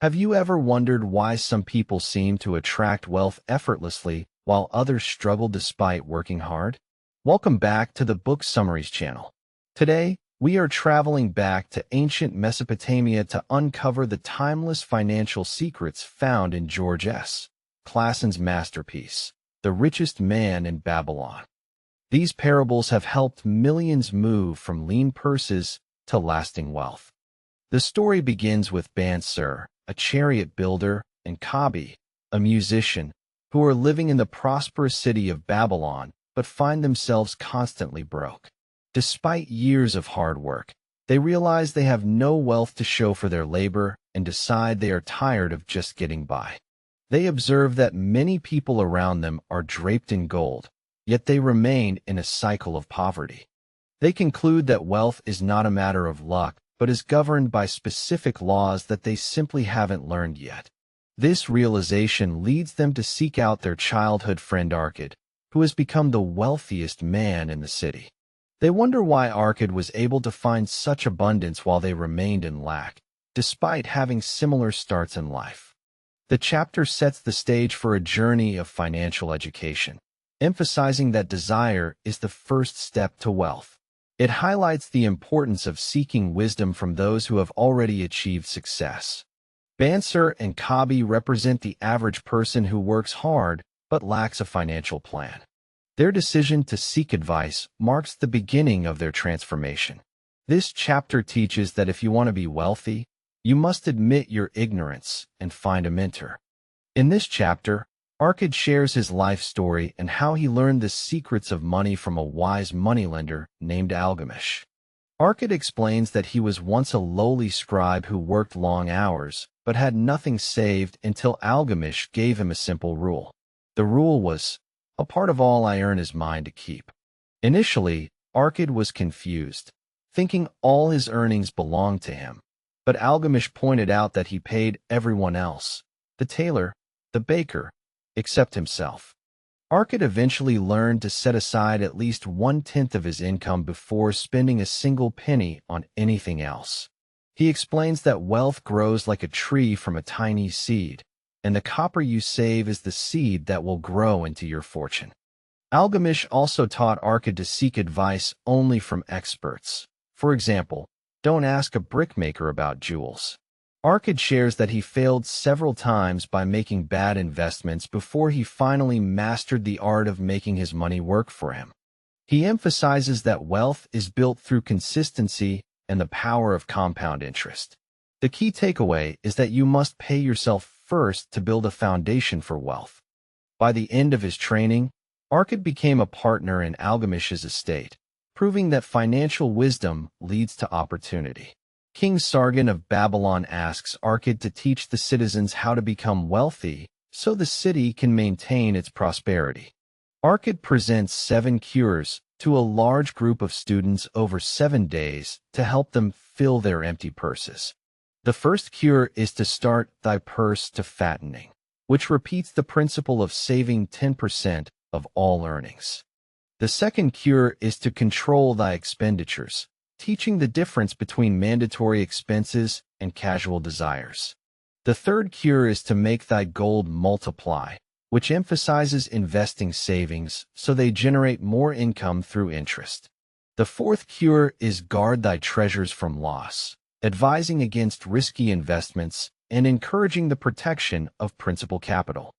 Have you ever wondered why some people seem to attract wealth effortlessly while others struggle despite working hard? Welcome back to the Book Summaries channel. Today, we are traveling back to ancient Mesopotamia to uncover the timeless financial secrets found in George S. Clason's masterpiece, The Richest Man in Babylon. These parables have helped millions move from lean purses to lasting wealth. The story begins with Bansir, a chariot builder, and Kabi, a musician, who are living in the prosperous city of Babylon but find themselves constantly broke. Despite years of hard work, they realize they have no wealth to show for their labor and decide they are tired of just getting by. They observe that many people around them are draped in gold, yet they remain in a cycle of poverty. They conclude that wealth is not a matter of luck, but is governed by specific laws that they simply haven't learned yet. This realization leads them to seek out their childhood friend Arkad, who has become the wealthiest man in the city. They wonder why Arkad was able to find such abundance while they remained in lack, despite having similar starts in life. The chapter sets the stage for a journey of financial education, emphasizing that desire is the first step to wealth. It highlights the importance of seeking wisdom from those who have already achieved success. Bansir and Kabi represent the average person who works hard but lacks a financial plan. Their decision to seek advice marks the beginning of their transformation. This chapter teaches that if you want to be wealthy, you must admit your ignorance and find a mentor. In this chapter, Arkad shares his life story and how he learned the secrets of money from a wise moneylender named Algamish. Arkad explains that he was once a lowly scribe who worked long hours, but had nothing saved until Algamish gave him a simple rule. The rule was, "A part of all I earn is mine to keep." Initially, Arkad was confused, thinking all his earnings belonged to him. But Algamish pointed out that he paid everyone else, the tailor, the baker, except himself. Arkad eventually learned to set aside at least 1/10 of his income before spending a single penny on anything else. He explains that wealth grows like a tree from a tiny seed, and the copper you save is the seed that will grow into your fortune. Algamish also taught Arkad to seek advice only from experts. For example, don't ask a brickmaker about jewels. Arkad shares that he failed several times by making bad investments before he finally mastered the art of making his money work for him. He emphasizes that wealth is built through consistency and the power of compound interest. The key takeaway is that you must pay yourself first to build a foundation for wealth. By the end of his training, Arkad became a partner in Algamish's estate, proving that financial wisdom leads to opportunity. King Sargon of Babylon asks Arkad to teach the citizens how to become wealthy so the city can maintain its prosperity. Arkad presents 7 cures to a large group of students over 7 days to help them fill their empty purses. The first cure is to start thy purse to fattening, which repeats the principle of saving 10% of all earnings. The second cure is to control thy expenditures, teaching the difference between mandatory expenses and casual desires. The third cure is to make thy gold multiply, which emphasizes investing savings so they generate more income through interest. The fourth cure is guard thy treasures from loss, advising against risky investments and encouraging the protection of principal capital.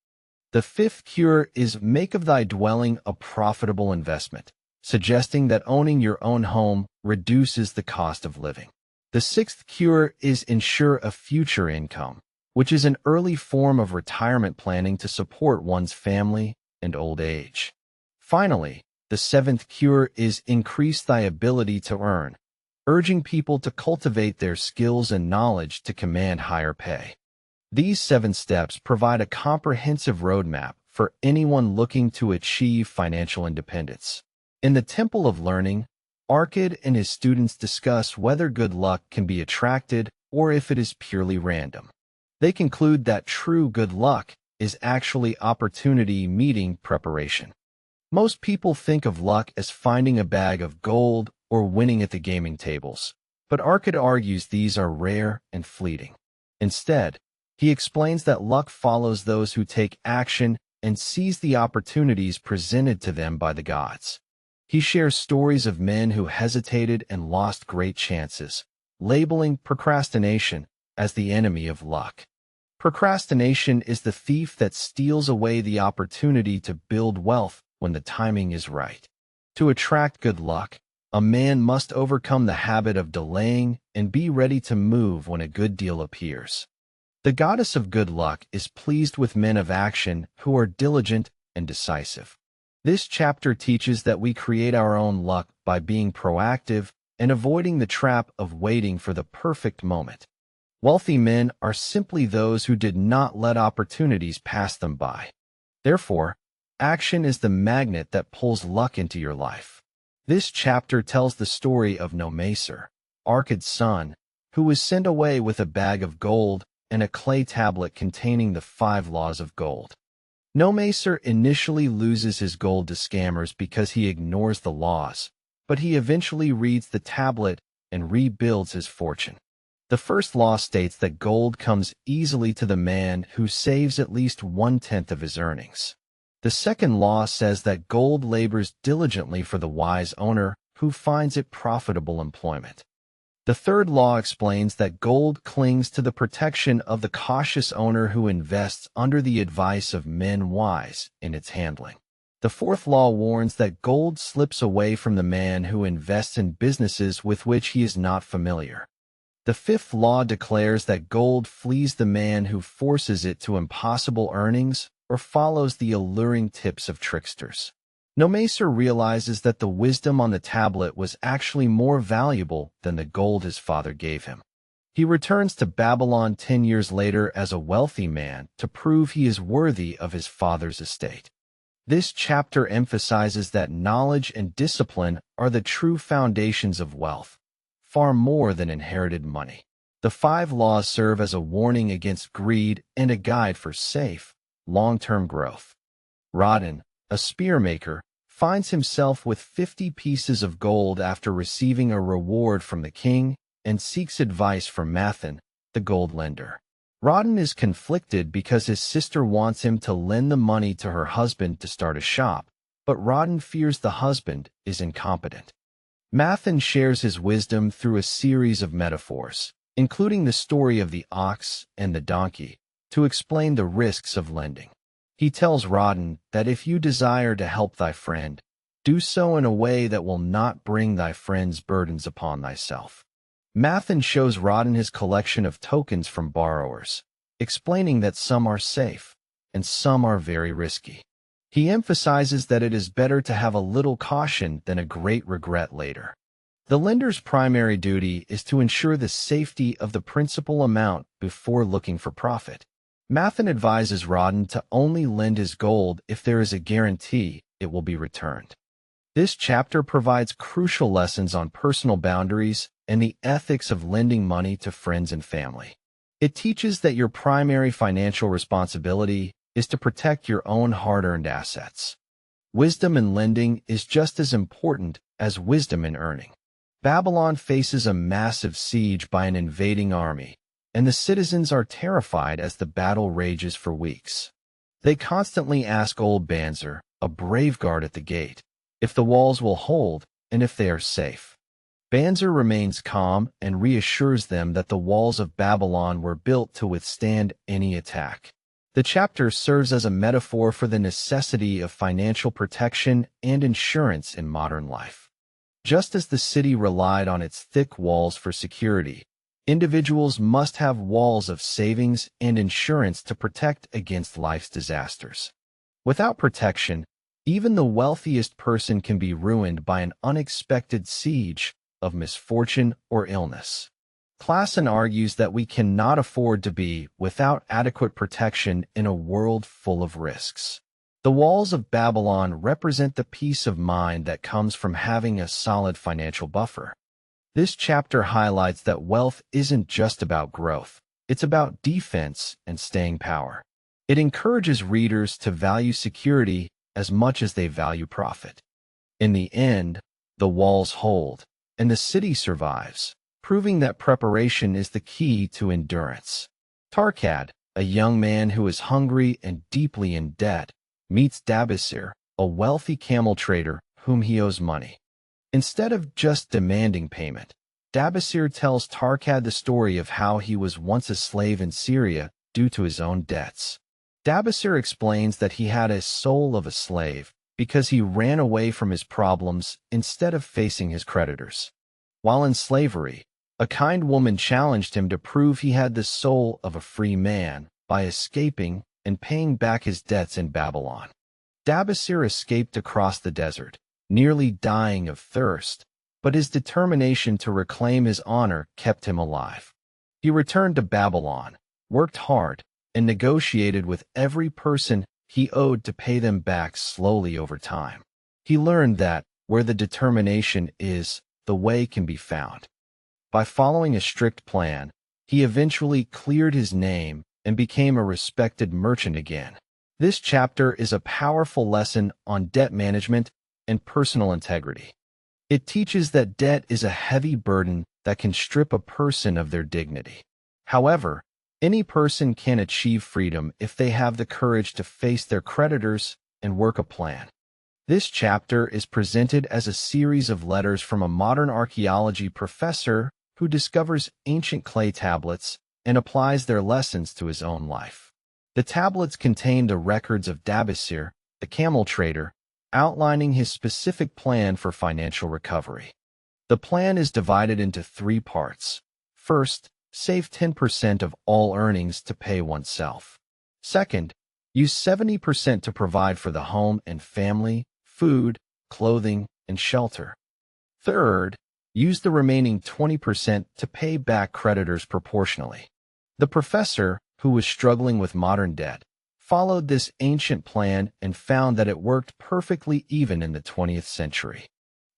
The fifth cure is make of thy dwelling a profitable investment, suggesting that owning your own home reduces the cost of living. The sixth cure is ensure a future income, which is an early form of retirement planning to support one's family and old age. Finally, the seventh cure is increase thy ability to earn, urging people to cultivate their skills and knowledge to command higher pay. These 7 steps provide a comprehensive roadmap for anyone looking to achieve financial independence. In the Temple of Learning, Arkad and his students discuss whether good luck can be attracted or if it is purely random. They conclude that true good luck is actually opportunity meeting preparation. Most people think of luck as finding a bag of gold or winning at the gaming tables, but Arkad argues these are rare and fleeting. Instead, He explains that luck follows those who take action and seize the opportunities presented to them by the gods. He shares stories of men who hesitated and lost great chances, labeling procrastination as the enemy of luck. Procrastination is the thief that steals away the opportunity to build wealth when the timing is right. To attract good luck, a man must overcome the habit of delaying and be ready to move when a good deal appears. The goddess of good luck is pleased with men of action who are diligent and decisive. This chapter teaches that we create our own luck by being proactive and avoiding the trap of waiting for the perfect moment. Wealthy men are simply those who did not let opportunities pass them by. Therefore, action is the magnet that pulls luck into your life. This chapter tells the story of Nomacer, Arkad's son, who was sent away with a bag of gold and a clay tablet containing the 5 laws of gold. Nomacer initially loses his gold to scammers because he ignores the laws, but he eventually reads the tablet and rebuilds his fortune. The first law states that gold comes easily to the man who saves at least 1/10 of his earnings. The second law says that gold labors diligently for the wise owner who finds it profitable employment. The third law explains that gold clings to the protection of the cautious owner who invests under the advice of men wise in its handling. The fourth law warns that gold slips away from the man who invests in businesses with which he is not familiar. The fifth law declares that gold flees the man who forces it to impossible earnings or follows the alluring tips of tricksters. Nomacer realizes that the wisdom on the tablet was actually more valuable than the gold his father gave him. He returns to Babylon 10 years later as a wealthy man to prove he is worthy of his father's estate. This chapter emphasizes that knowledge and discipline are the true foundations of wealth, far more than inherited money. The 5 laws serve as a warning against greed and a guide for safe, long-term growth. Rodin, a spearmaker, finds himself with 50 pieces of gold after receiving a reward from the king and seeks advice from Mathan, the gold lender. Rodin is conflicted because his sister wants him to lend the money to her husband to start a shop, but Rodin fears the husband is incompetent. Mathan shares his wisdom through a series of metaphors, including the story of the ox and the donkey, to explain the risks of lending. He tells Rodin that if you desire to help thy friend, do so in a way that will not bring thy friend's burdens upon thyself. Mathan shows Rodin his collection of tokens from borrowers, explaining that some are safe and some are very risky. He emphasizes that it is better to have a little caution than a great regret later. The lender's primary duty is to ensure the safety of the principal amount before looking for profit. Mathan advises Rodin to only lend his gold if there is a guarantee it will be returned. This chapter provides crucial lessons on personal boundaries and the ethics of lending money to friends and family. It teaches that your primary financial responsibility is to protect your own hard-earned assets. Wisdom in lending is just as important as wisdom in earning. Babylon faces a massive siege by an invading army, and the citizens are terrified as the battle rages for weeks. They constantly ask old Banzer, a brave guard at the gate, if the walls will hold and if they are safe. Banzer remains calm and reassures them that the walls of Babylon were built to withstand any attack. The chapter serves as a metaphor for the necessity of financial protection and insurance in modern life. Just as the city relied on its thick walls for security, individuals must have walls of savings and insurance to protect against life's disasters. Without protection, even the wealthiest person can be ruined by an unexpected siege of misfortune or illness. Clason argues that we cannot afford to be without adequate protection in a world full of risks. The walls of Babylon represent the peace of mind that comes from having a solid financial buffer. This chapter highlights that wealth isn't just about growth, it's about defense and staying power. It encourages readers to value security as much as they value profit. In the end, the walls hold, and the city survives, proving that preparation is the key to endurance. Tarkad, a young man who is hungry and deeply in debt, meets Dabasir, a wealthy camel trader whom he owes money. Instead of just demanding payment, Dabasir tells Tarkad the story of how he was once a slave in Syria due to his own debts. Dabasir explains that he had a soul of a slave because he ran away from his problems instead of facing his creditors. While in slavery, a kind woman challenged him to prove he had the soul of a free man by escaping and paying back his debts in Babylon. Dabasir escaped across the desert, nearly dying of thirst, but his determination to reclaim his honor kept him alive. He returned to Babylon, worked hard, and negotiated with every person he owed to pay them back slowly over time. He learned that where the determination is, the way can be found. By following a strict plan, he eventually cleared his name and became a respected merchant again. This chapter is a powerful lesson on debt management and personal integrity. It teaches that debt is a heavy burden that can strip a person of their dignity. However, any person can achieve freedom if they have the courage to face their creditors and work a plan. This chapter is presented as a series of letters from a modern archaeology professor who discovers ancient clay tablets and applies their lessons to his own life. The tablets contain the records of Dabasir, the camel trader, outlining his specific plan for financial recovery. The plan is divided into 3 parts. First, save 10% of all earnings to pay oneself. Second, use 70% to provide for the home and family, food, clothing, and shelter. Third, use the remaining 20% to pay back creditors proportionally. The professor, who was struggling with modern debt, followed this ancient plan and found that it worked perfectly even in the 20th century.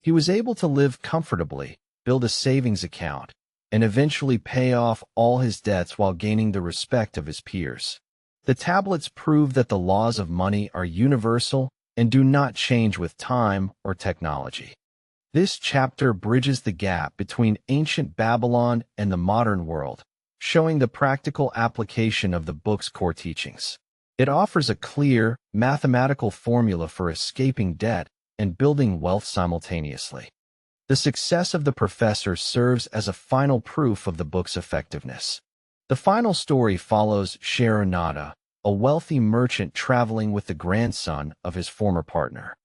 He was able to live comfortably, build a savings account, and eventually pay off all his debts while gaining the respect of his peers. The tablets prove that the laws of money are universal and do not change with time or technology. This chapter bridges the gap between ancient Babylon and the modern world, showing the practical application of the book's core teachings. It offers a clear, mathematical formula for escaping debt and building wealth simultaneously. The success of the professor serves as a final proof of the book's effectiveness. The final story follows Sharonada, a wealthy merchant traveling with the grandson of his former partner.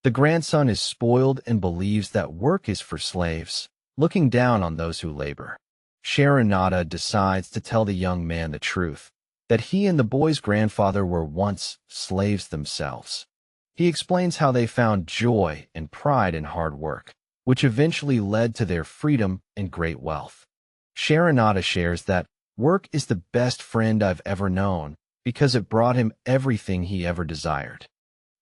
The grandson is spoiled and believes that work is for slaves, looking down on those who labor. Sharonada decides to tell the young man the truth, that he and the boy's grandfather were once slaves themselves. He explains how they found joy and pride in hard work, which eventually led to their freedom and great wealth. Sharonada shares that work is the best friend I've ever known because it brought him everything he ever desired.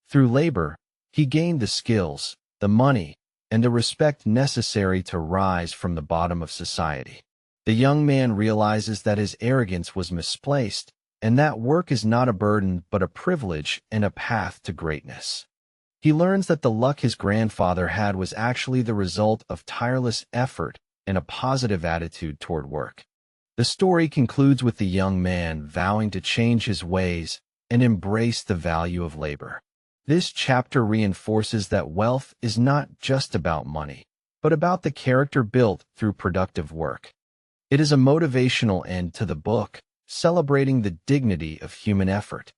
Through labor, he gained the skills, the money, and the respect necessary to rise from the bottom of society. The young man realizes that his arrogance was misplaced and that work is not a burden but a privilege and a path to greatness. He learns that the luck his grandfather had was actually the result of tireless effort and a positive attitude toward work. The story concludes with the young man vowing to change his ways and embrace the value of labor. This chapter reinforces that wealth is not just about money, but about the character built through productive work. It is a motivational end to the book, celebrating the dignity of human effort.